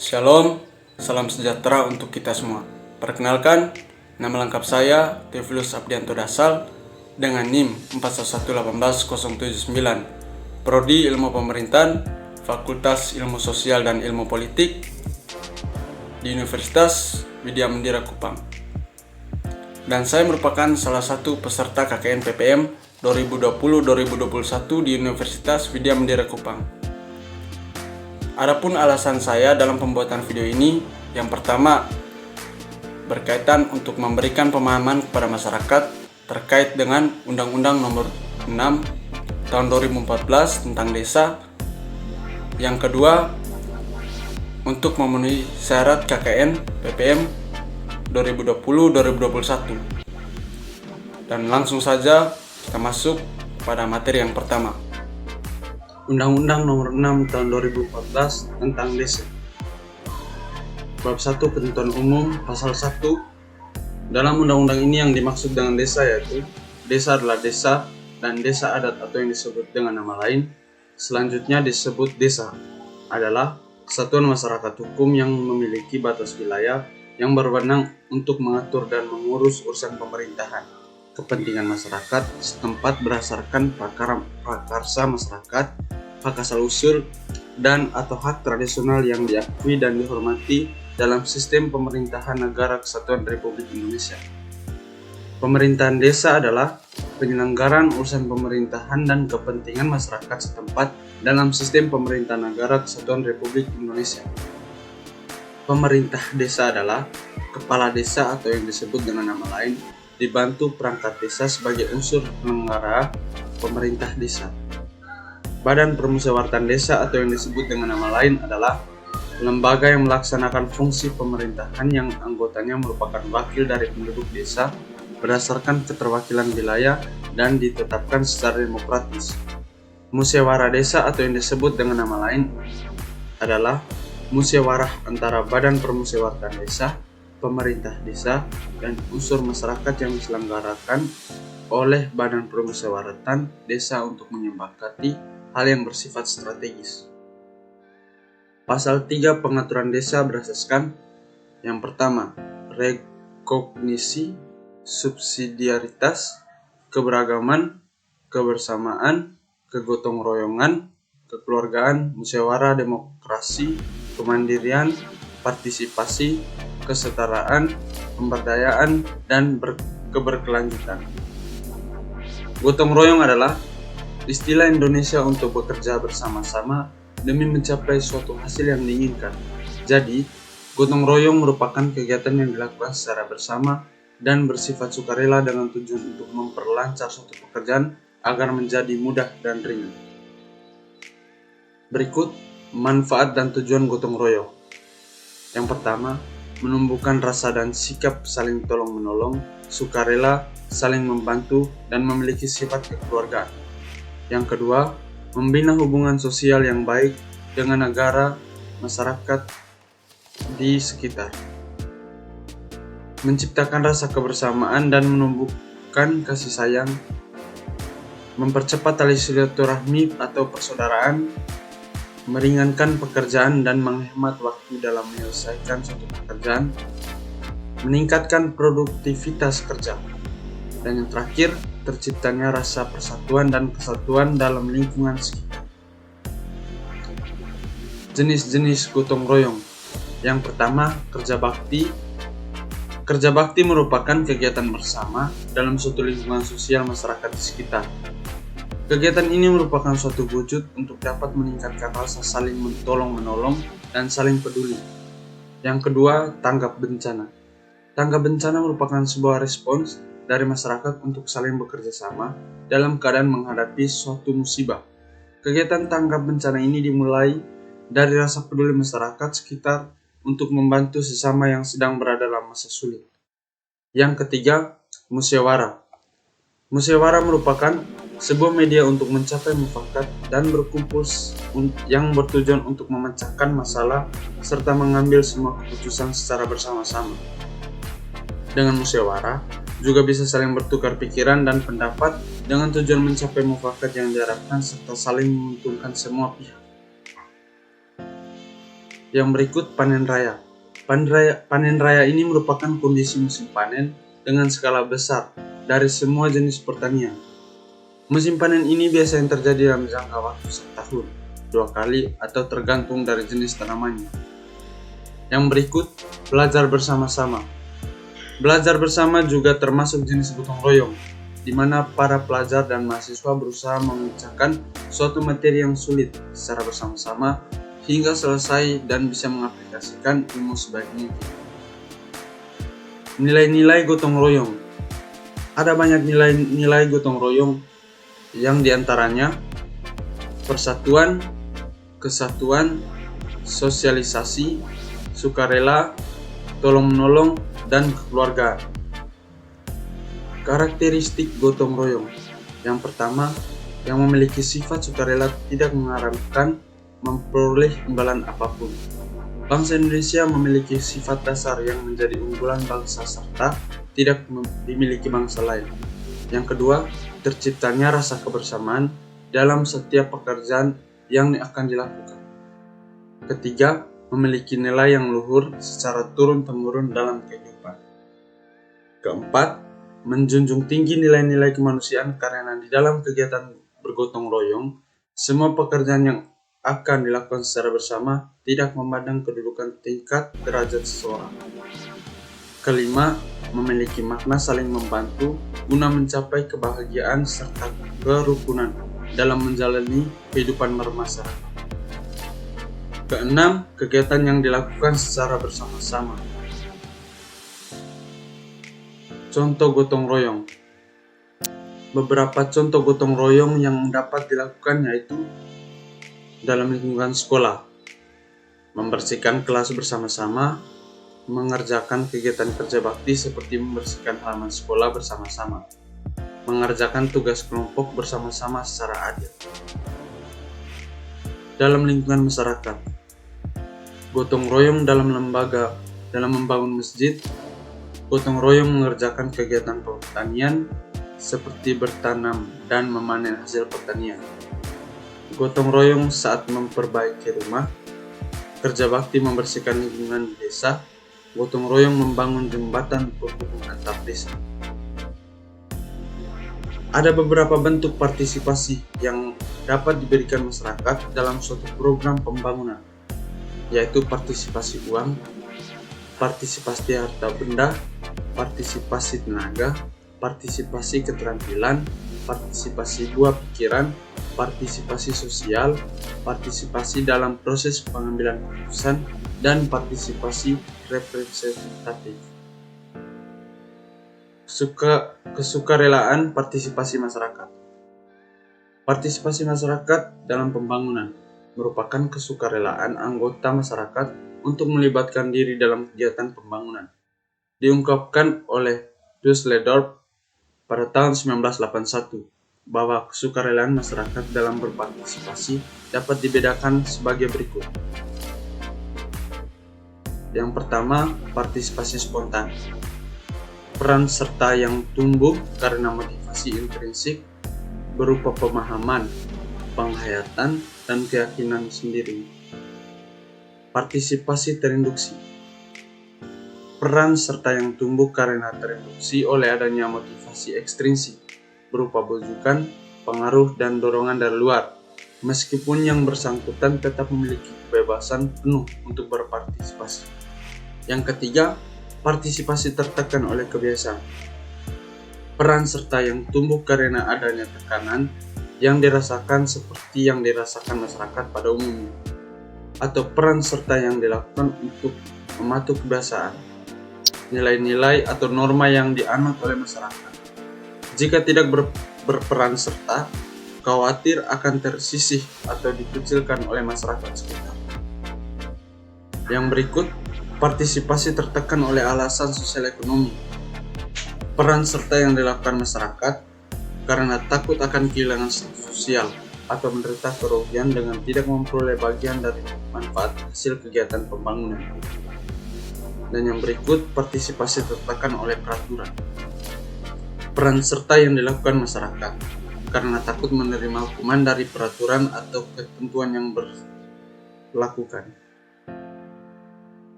Shalom, salam sejahtera untuk kita semua. Perkenalkan, nama lengkap saya Teofilus Abdianto Dasal dengan NIM 41818079, Prodi Ilmu Pemerintahan, Fakultas Ilmu Sosial dan Ilmu Politik di Universitas Widya Mandira Kupang. Dan saya merupakan salah satu peserta KKN PPM 2020-2021 di Universitas Widya Mandira Kupang. Adapun alasan saya dalam pembuatan video ini, yang pertama berkaitan untuk memberikan pemahaman kepada masyarakat terkait dengan Undang-Undang Nomor 6 Tahun 2014 tentang desa. Yang kedua, untuk memenuhi syarat KKN PPM 2020-2021. Dan langsung saja kita masuk pada materi yang pertama. Undang-Undang Nomor 6 Tahun 2014 tentang Desa. Bab 1 Ketentuan Umum Pasal 1. Dalam undang-undang ini yang dimaksud dengan desa yaitu desa adalah desa dan desa adat atau yang disebut dengan nama lain selanjutnya disebut desa adalah kesatuan masyarakat hukum yang memiliki batas wilayah yang berwenang untuk mengatur dan mengurus urusan pemerintahan, kepentingan masyarakat setempat berdasarkan prakarsa masyarakat, hak asal usul, dan atau hak tradisional yang diakui dan dihormati dalam sistem pemerintahan negara kesatuan Republik Indonesia. Pemerintahan desa adalah penyelenggaraan urusan pemerintahan dan kepentingan masyarakat setempat dalam sistem pemerintahan negara kesatuan Republik Indonesia. Pemerintah desa adalah kepala desa atau yang disebut dengan nama lain dibantu perangkat desa sebagai unsur penyelenggara pemerintah desa. Badan Permusyawaratan Desa atau yang disebut dengan nama lain adalah lembaga yang melaksanakan fungsi pemerintahan yang anggotanya merupakan wakil dari penduduk desa berdasarkan keterwakilan wilayah dan ditetapkan secara demokratis. Musyawarah desa atau yang disebut dengan nama lain adalah musyawarah antara Badan Permusyawaratan Desa, pemerintah desa, dan unsur masyarakat yang diselenggarakan oleh Badan Permusyawaratan Desa untuk menyepakati hal yang bersifat strategis. Pasal 3 Pengaturan Desa berasaskan yang pertama, rekognisi, subsidiaritas, keberagaman, kebersamaan, kegotong royongan, kekeluargaan, musyawarah, demokrasi, kemandirian, partisipasi, kesetaraan, pemberdayaan, dan keberkelanjutan. Gotong royong adalah istilah Indonesia untuk bekerja bersama-sama demi mencapai suatu hasil yang diinginkan. Jadi, gotong royong merupakan kegiatan yang dilakukan secara bersama dan bersifat sukarela dengan tujuan untuk memperlancar suatu pekerjaan agar menjadi mudah dan ringan. Berikut manfaat dan tujuan gotong royong. Yang pertama, menumbuhkan rasa dan sikap saling tolong-menolong, sukarela, saling membantu, dan memiliki sifat kekeluargaan. Yang kedua, membina hubungan sosial yang baik dengan negara, masyarakat di sekitar. Menciptakan rasa kebersamaan dan menumbuhkan kasih sayang, mempercepat tali silaturahmi atau persaudaraan, meringankan pekerjaan dan menghemat waktu dalam menyelesaikan suatu pekerjaan, meningkatkan produktivitas kerja, dan yang terakhir, terciptanya rasa persatuan dan kesatuan dalam lingkungan sekitar. Jenis-jenis gotong royong. Yang pertama, kerja bakti. Kerja bakti merupakan kegiatan bersama dalam suatu lingkungan sosial masyarakat di sekitar. Kegiatan ini merupakan suatu wujud untuk dapat meningkatkan rasa saling mentolong-menolong dan saling peduli. Yang kedua, tanggap bencana. Tanggap bencana merupakan sebuah respons dari masyarakat untuk saling bekerja sama dalam keadaan menghadapi suatu musibah. Kegiatan tanggap bencana ini dimulai dari rasa peduli masyarakat sekitar untuk membantu sesama yang sedang berada dalam masa sulit. Yang ketiga, musyawarah. Musyawarah merupakan sebuah media untuk mencapai mufakat dan berkumpul yang bertujuan untuk memecahkan masalah serta mengambil semua keputusan secara bersama-sama. Dengan musyawarah, juga bisa saling bertukar pikiran dan pendapat dengan tujuan mencapai mufakat yang diharapkan serta saling menguntungkan semua pihak. Yang berikut panen raya. Panen raya ini merupakan kondisi musim panen dengan skala besar dari semua jenis pertanian. Musim panen ini biasanya terjadi dalam jangka waktu setahun, 2 kali atau tergantung dari jenis tanamannya. Yang berikut, belajar bersama-sama. Belajar bersama juga termasuk jenis gotong royong, di mana para pelajar dan mahasiswa berusaha memecahkan suatu materi yang sulit secara bersama-sama hingga selesai dan bisa mengaplikasikan ilmu sebaik mungkin. Nilai-nilai gotong royong. Ada banyak nilai gotong royong yang diantaranya persatuan, kesatuan, sosialisasi, sukarela, tolong-menolong, dan kekeluargaan. Karakteristik gotong royong. Yang pertama, yang memiliki sifat sukarela tidak mengharapkan memperoleh imbalan apapun. Bangsa Indonesia memiliki sifat dasar yang menjadi unggulan bangsa serta tidak dimiliki bangsa lain. Yang kedua, terciptanya rasa kebersamaan dalam setiap pekerjaan yang akan dilakukan. Ketiga, memiliki nilai yang luhur secara turun-temurun dalam kehidupan. Keempat, menjunjung tinggi nilai-nilai kemanusiaan karena di dalam kegiatan bergotong royong, semua pekerjaan yang akan dilakukan secara bersama tidak memandang kedudukan tingkat derajat seseorang. Kelima, memiliki makna saling membantu guna mencapai kebahagiaan serta kerukunan dalam menjalani kehidupan bermasyarakat. Keenam, kegiatan yang dilakukan secara bersama-sama. Contoh gotong royong. Beberapa contoh gotong royong yang dapat dilakukan yaitu dalam lingkungan sekolah, membersihkan kelas bersama-sama, mengerjakan kegiatan kerja bakti seperti membersihkan halaman sekolah bersama-sama, mengerjakan tugas kelompok bersama-sama secara adil. Dalam lingkungan masyarakat, gotong royong dalam lembaga, dalam membangun masjid, gotong royong mengerjakan kegiatan pertanian seperti bertanam dan memanen hasil pertanian. Gotong royong saat memperbaiki rumah, kerja bakti membersihkan lingkungan di desa, gotong royong membangun jembatan penghubung antar desa. Ada beberapa bentuk partisipasi yang dapat diberikan masyarakat dalam suatu program pembangunan, yaitu partisipasi uang, partisipasi harta benda, partisipasi tenaga, partisipasi keterampilan, partisipasi buah pikiran, partisipasi sosial, partisipasi dalam proses pengambilan keputusan, dan partisipasi representatif. Kesukarelaan partisipasi masyarakat. Partisipasi masyarakat dalam pembangunan merupakan kesukarelaan anggota masyarakat untuk melibatkan diri dalam kegiatan pembangunan. Diungkapkan oleh Dusseldorf pada tahun 1981 bahwa kesukarelaan masyarakat dalam berpartisipasi dapat dibedakan sebagai berikut. Yang pertama, partisipasi spontan. Peran serta yang tumbuh karena motivasi intrinsik berupa pemahaman, penghayatan, dan keyakinan sendiri. Partisipasi terinduksi. Peran serta yang tumbuh karena terinduksi oleh adanya motivasi ekstrinsik berupa bujukan, pengaruh, dan dorongan dari luar, meskipun yang bersangkutan tetap memiliki kebebasan penuh untuk berpartisipasi. Yang ketiga, partisipasi tertekan oleh kebiasaan. Peran serta yang tumbuh karena adanya tekanan yang dirasakan seperti yang dirasakan masyarakat pada umumnya, atau peran serta yang dilakukan untuk mematuhi kebiasaan, nilai-nilai atau norma yang dianut oleh masyarakat. Jika tidak berperan serta, khawatir akan tersisih atau dikucilkan oleh masyarakat sekitar. Yang berikut, partisipasi tertekan oleh alasan sosial ekonomi. Peran serta yang dilakukan masyarakat karena takut akan kehilangan status sosial atau menderita kerugian dengan tidak memperoleh bagian dari manfaat hasil kegiatan pembangunan. Dan yang berikut, partisipasi tertekan oleh peraturan. peran serta yang dilakukan masyarakat karena takut menerima hukuman dari peraturan atau ketentuan yang berlakukan.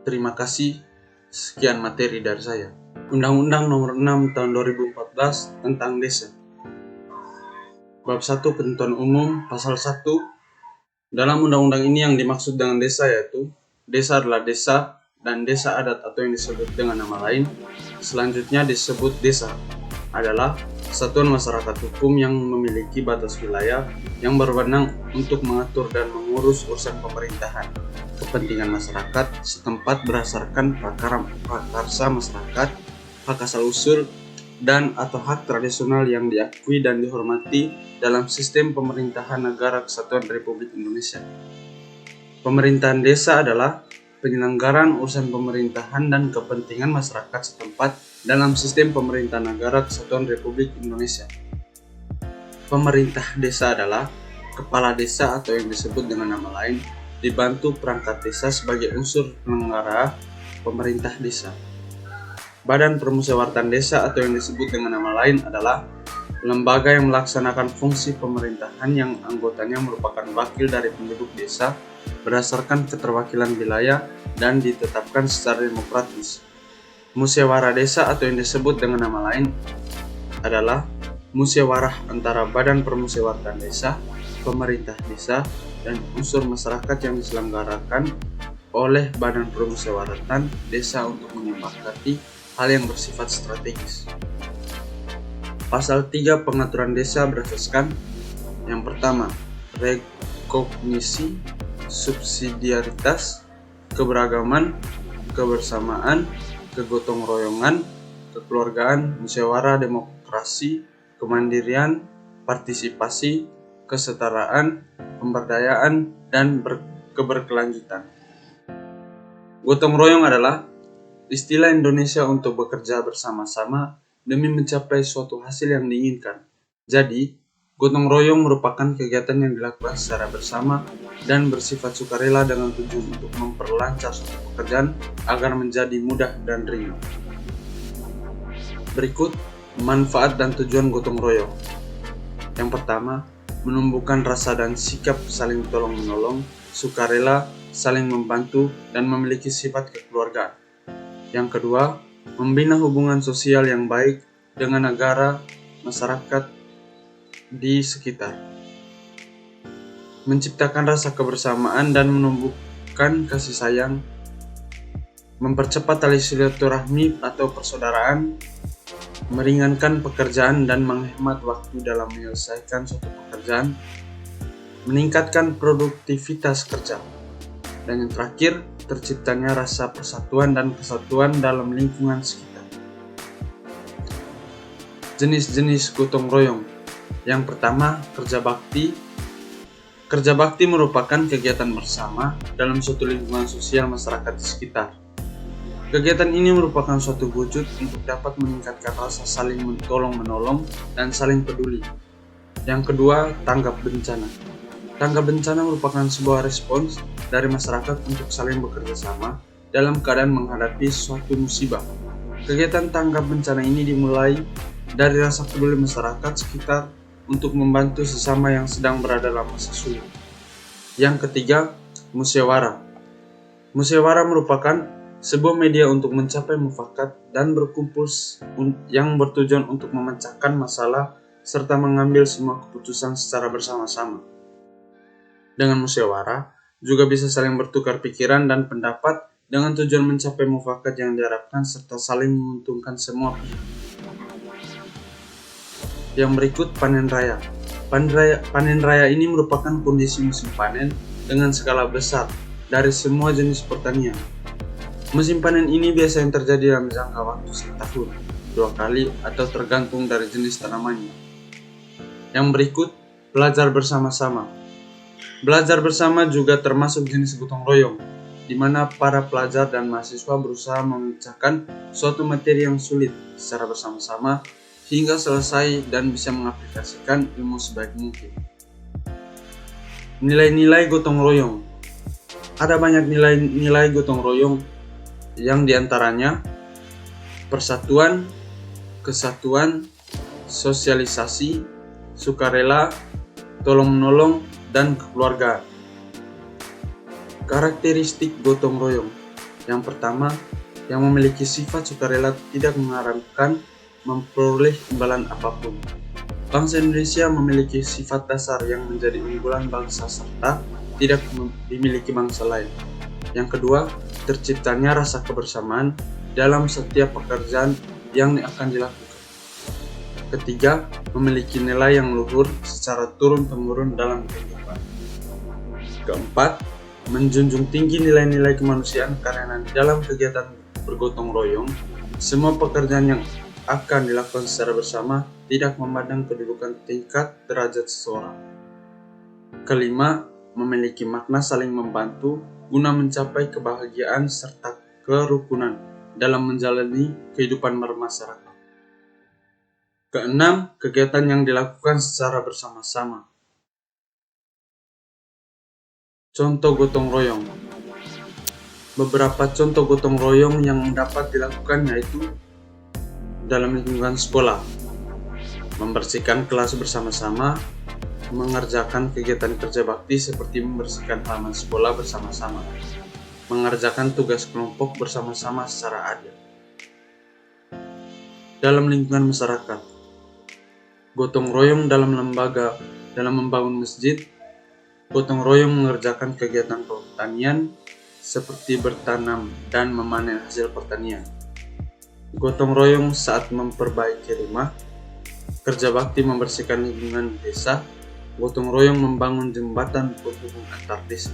Terima kasih. Sekian materi dari saya. Undang-Undang Nomor 6 Tahun 2014 tentang Desa. Bab 1 Ketentuan Umum Pasal 1. Dalam undang-undang ini yang dimaksud dengan desa yaitu desa adalah desa dan desa adat atau yang disebut dengan nama lain selanjutnya disebut desa adalah satuan masyarakat hukum yang memiliki batas wilayah yang berwenang untuk mengatur dan mengurus urusan pemerintahan, kepentingan masyarakat setempat berdasarkan prakarsa masyarakat, hak asal-usul, dan atau hak tradisional yang diakui dan dihormati dalam sistem pemerintahan Negara Kesatuan Republik Indonesia. Pemerintahan desa adalah penyelenggaraan urusan pemerintahan dan kepentingan masyarakat setempat dalam sistem pemerintahan Negara Kesatuan Republik Indonesia. Pemerintah desa adalah kepala desa atau yang disebut dengan nama lain dibantu perangkat desa sebagai unsur penyelenggara pemerintah desa. Badan Permusyawaratan Desa atau yang disebut dengan nama lain adalah lembaga yang melaksanakan fungsi pemerintahan yang anggotanya merupakan wakil dari penduduk desa berdasarkan keterwakilan wilayah dan ditetapkan secara demokratis. Musyawarah desa atau yang disebut dengan nama lain adalah musyawarah antara Badan Permusyawaratan Desa, pemerintah desa, dan unsur masyarakat yang diselenggarakan oleh Badan Permusyawaratan Desa untuk menyepakati hal yang bersifat strategis. Pasal 3 Pengaturan Desa berasaskan yang pertama, rekognisi, subsidiaritas, keberagaman, kebersamaan, kegotong royongan, kekeluargaan, musyawarah, demokrasi, kemandirian, partisipasi, kesetaraan, pemberdayaan, dan keberkelanjutan. Gotong royong adalah istilah Indonesia untuk bekerja bersama-sama demi mencapai suatu hasil yang diinginkan. Jadi, gotong royong merupakan kegiatan yang dilakukan secara bersama dan bersifat sukarela dengan tujuan untuk memperlancar suatu pekerjaan agar menjadi mudah dan ringan. Berikut manfaat dan tujuan gotong royong. Yang pertama, menumbuhkan rasa dan sikap saling tolong-menolong, sukarela, saling membantu, dan memiliki sifat kekeluargaan. Yang kedua, membina hubungan sosial yang baik dengan negara, masyarakat di sekitar. Menciptakan rasa kebersamaan dan menumbuhkan kasih sayang. Mempercepat tali silaturahmi atau persaudaraan. Meringankan pekerjaan dan menghemat waktu dalam menyelesaikan suatu pekerjaan. Meningkatkan produktivitas kerja. Dan yang terakhir, terciptanya rasa persatuan dan kesatuan dalam lingkungan sekitar. Jenis-jenis gotong royong. Yang pertama, kerja bakti. Kerja bakti merupakan kegiatan bersama dalam suatu lingkungan sosial masyarakat di sekitar. Kegiatan ini merupakan suatu wujud untuk dapat meningkatkan rasa saling tolong-menolong dan saling peduli. Yang kedua, tanggap bencana. Tanggap bencana merupakan sebuah respons dari masyarakat untuk saling bekerja sama dalam keadaan menghadapi suatu musibah. Kegiatan tanggap bencana ini dimulai dari rasa peduli masyarakat sekitar untuk membantu sesama yang sedang berada dalam masa sulit. Yang ketiga, musyawarah. Musyawarah merupakan sebuah media untuk mencapai mufakat dan berkumpul yang bertujuan untuk memecahkan masalah serta mengambil semua keputusan secara bersama-sama. Dengan musyawarah, juga bisa saling bertukar pikiran dan pendapat dengan tujuan mencapai mufakat yang diharapkan serta saling menguntungkan semua pihak. Yang berikut, panen raya. Panen raya ini merupakan kondisi musim panen dengan skala besar dari semua jenis pertanian. Musim panen ini biasanya terjadi dalam jangka waktu setahun, 2 kali, atau tergantung dari jenis tanamannya. Yang berikut, belajar bersama-sama. Belajar bersama juga termasuk jenis gotong royong, di mana para pelajar dan mahasiswa berusaha memecahkan suatu materi yang sulit secara bersama-sama hingga selesai dan bisa mengaplikasikan ilmu sebaik mungkin. Nilai-nilai gotong royong. Ada banyak nilai-nilai gotong royong yang diantaranya persatuan, kesatuan, sosialisasi, sukarela, tolong-menolong, dan kekeluargaan. Karakteristik gotong royong. Yang pertama, yang memiliki sifat sukarela tidak mengharapkan memperoleh imbalan apapun. Bangsa Indonesia memiliki sifat dasar yang menjadi unggulan bangsa serta tidak dimiliki bangsa lain. Yang kedua, terciptanya rasa kebersamaan dalam setiap pekerjaan yang akan dilakukan. Ketiga, memiliki nilai yang luhur secara turun-temurun dalam kehidupan. Keempat, menjunjung tinggi nilai-nilai kemanusiaan karena dalam kegiatan bergotong royong, semua pekerjaan yang akan dilakukan secara bersama tidak memandang kedudukan tingkat derajat seseorang. Kelima, memiliki makna saling membantu guna mencapai kebahagiaan serta kerukunan dalam menjalani kehidupan bermasyarakat. Keenam, kegiatan yang dilakukan secara bersama-sama. Contoh gotong royong. Beberapa contoh gotong royong yang dapat dilakukan yaitu dalam lingkungan sekolah, membersihkan kelas bersama-sama, mengerjakan kegiatan kerja bakti seperti membersihkan halaman sekolah bersama-sama, mengerjakan tugas kelompok bersama-sama secara adil. Dalam lingkungan masyarakat, gotong royong dalam lembaga, dalam membangun masjid, gotong royong mengerjakan kegiatan pertanian seperti bertanam dan memanen hasil pertanian. Gotong royong saat memperbaiki rumah, kerja bakti membersihkan lingkungan desa, gotong royong membangun jembatan penghubung antar desa.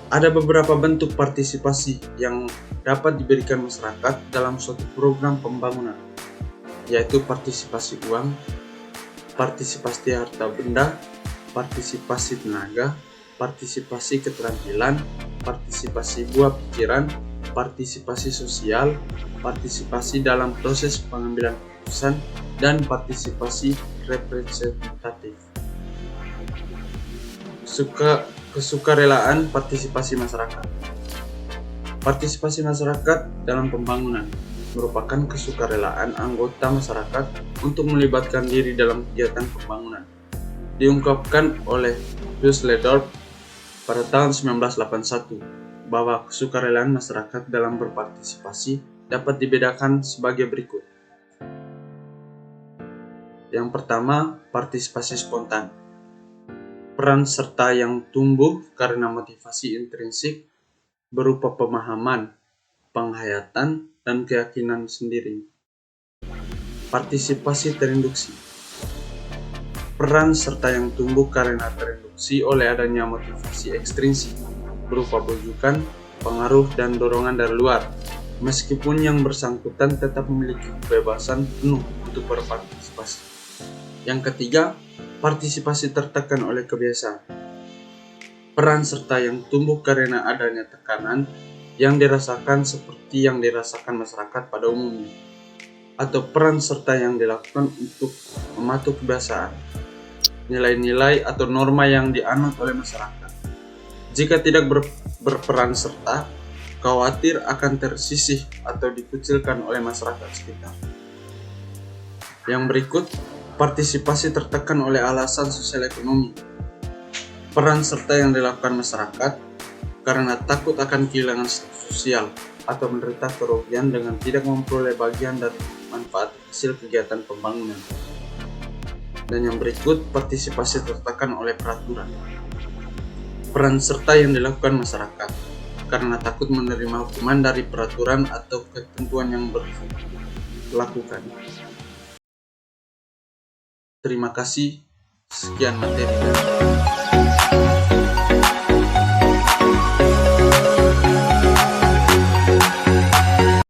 Ada beberapa bentuk partisipasi yang dapat diberikan masyarakat dalam suatu program pembangunan, yaitu partisipasi uang, partisipasi harta benda, partisipasi tenaga, partisipasi keterampilan, partisipasi buah pikiran, partisipasi sosial, partisipasi dalam proses pengambilan keputusan, dan partisipasi representatif. Kesukarelaan partisipasi masyarakat. Partisipasi masyarakat dalam pembangunan merupakan kesukarelaan anggota masyarakat untuk melibatkan diri dalam kegiatan pembangunan. Diungkapkan oleh Dusseldorf pada tahun 1981 bahwa kesukarelaan masyarakat dalam berpartisipasi dapat dibedakan sebagai berikut. Yang pertama, partisipasi spontan. Peran serta yang tumbuh karena motivasi intrinsik berupa pemahaman, penghayatan, dan keyakinan sendiri. Partisipasi terinduksi. Peran serta yang tumbuh karena terinduksi oleh adanya motivasi ekstrinsik berupa bujukan, pengaruh, dan dorongan dari luar, meskipun yang bersangkutan tetap memiliki kebebasan penuh untuk berpartisipasi. Yang ketiga, partisipasi tertekan oleh kebiasaan. Peran serta yang tumbuh karena adanya tekanan yang dirasakan seperti yang dirasakan masyarakat pada umumnya, atau peran serta yang dilakukan untuk mematuhi kebiasaan, nilai-nilai atau norma yang dianut oleh masyarakat. Jika tidak berperan serta, khawatir akan tersisih atau dikucilkan oleh masyarakat sekitar. Yang berikut, partisipasi tertekan oleh alasan sosial ekonomi. Peran serta yang dilakukan masyarakat karena takut akan kehilangan status sosial atau menderita kerugian dengan tidak memperoleh bagian dari manfaat hasil kegiatan pembangunan. Dan yang berikut, partisipasi tertekan oleh peraturan. Peran serta yang dilakukan masyarakat karena takut menerima hukuman dari peraturan atau ketentuan yang berlakukan. Terima kasih. Sekian materi.